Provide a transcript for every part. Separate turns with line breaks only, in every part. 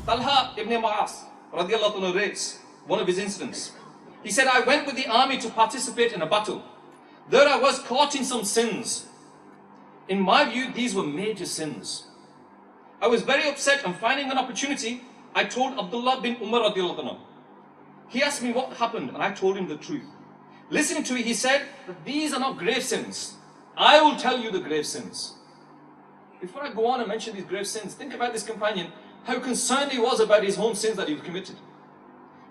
Talha ibn Ma'as radiallahu anhu narrates one of his incidents. He said, I went with the army to participate in a battle. There I was caught in some sins. In my view, these were major sins. I was very upset, and finding an opportunity, I told Abdullah bin Umar radiallahu anhu. He asked me what happened, and I told him the truth. Listening to it, he said that these are not grave sins. I will tell you the grave sins. Before I go on and mention these grave sins, think about this companion, how concerned he was about his own sins that he committed.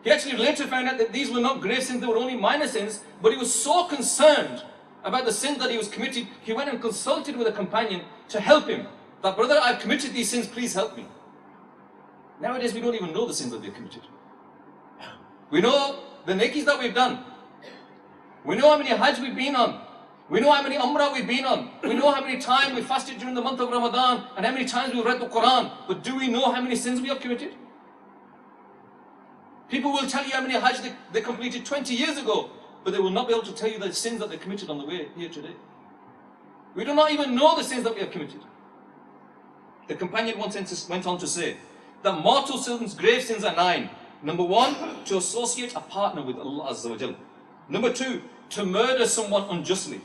He actually later found out that these were not grave sins, they were only minor sins, but he was so concerned about the sins that he was committed, he went and consulted with a companion to help him. That, brother, I've committed these sins, please help me. Nowadays we don't even know the sins that we've committed. We know the nakis that we've done. We know how many hajj we've been on. We know how many umrah we've been on. We know how many times we fasted during the month of Ramadan and how many times we've read the Quran. But do we know how many sins we have committed? People will tell you how many hajj they completed 20 years ago, but they will not be able to tell you the sins that they committed on the way here today. We do not even know the sins that we have committed. The companion went on to say that mortal sins, grave sins are 9. Number 1, to associate a partner with Allah Azza wa Jal. Number 2, to murder someone unjustly.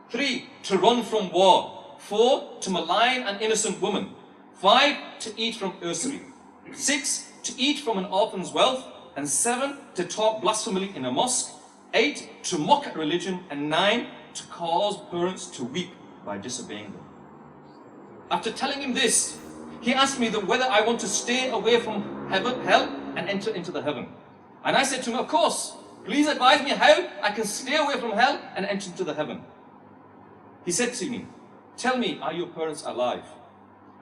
3, to run from war. 4, to malign an innocent woman. 5, to eat from usury. 6, to eat from an orphan's wealth. And 7, to talk blasphemily in a mosque. 8, to mock at religion. And 9, to cause parents to weep by disobeying them. After telling him this, he asked me that whether I want to stay away from hell and enter into the heaven. And I said to him, of course, please advise me how I can stay away from hell and enter into the heaven. He said to me, tell me, are your parents alive?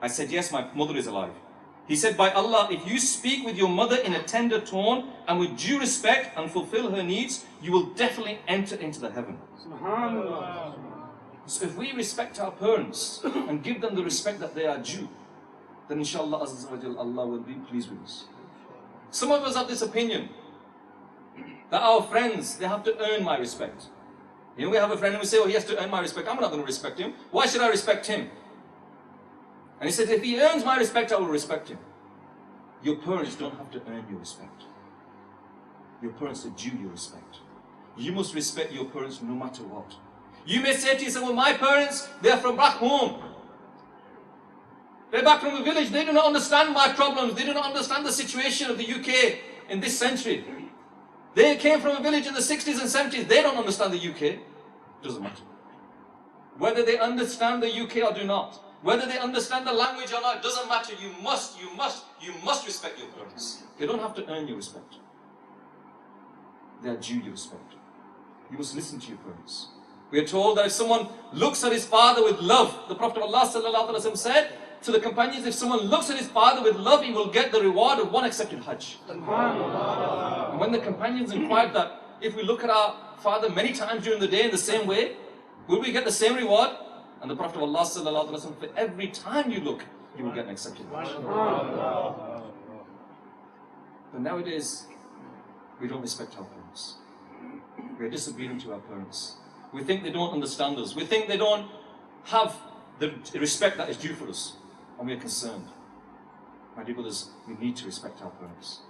I said, yes, my mother is alive. He said, by Allah, if you speak with your mother in a tender tone and with due respect and fulfill her needs, you will definitely enter into the heaven. SubhanAllah. So if we respect our parents and give them the respect that they are due, then inshallah Allah will be pleased with us. Some of us have this opinion that our friends, they have to earn my respect. You know, we have a friend and we say, oh, he has to earn my respect. I'm not going to respect him. Why should I respect him? And he said, if he earns my respect, I will respect him. Your parents don't have to earn your respect. Your parents are due your respect. You must respect your parents no matter what. You may say to yourself, well, my parents, they're from back home. They're back from a village. They do not understand my problems. They do not understand the situation of the UK in this century. They came from a village in the 60s and 70s. They don't understand the UK. It doesn't matter. Whether they understand the UK or do not, whether they understand the language or not, it doesn't matter. You must respect your parents. They don't have to earn your respect. They are due your respect. You must listen to your parents. We are told that if someone looks at his father with love, the Prophet of Allah sallallahu alaihi wasallam said to the companions, if someone looks at his father with love, he will get the reward of one accepted hajj. And when the companions inquired that, if we look at our father many times during the day in the same way, will we get the same reward? And the Prophet of Allah sallallahu alaihi wasallam, for every time you look, you will get an accepted hajj. But nowadays, we don't respect our parents. We are disobedient to our parents. We think they don't understand us. We think they don't have the respect that is due for us. And we are concerned. My dear brothers, we need to respect our parents.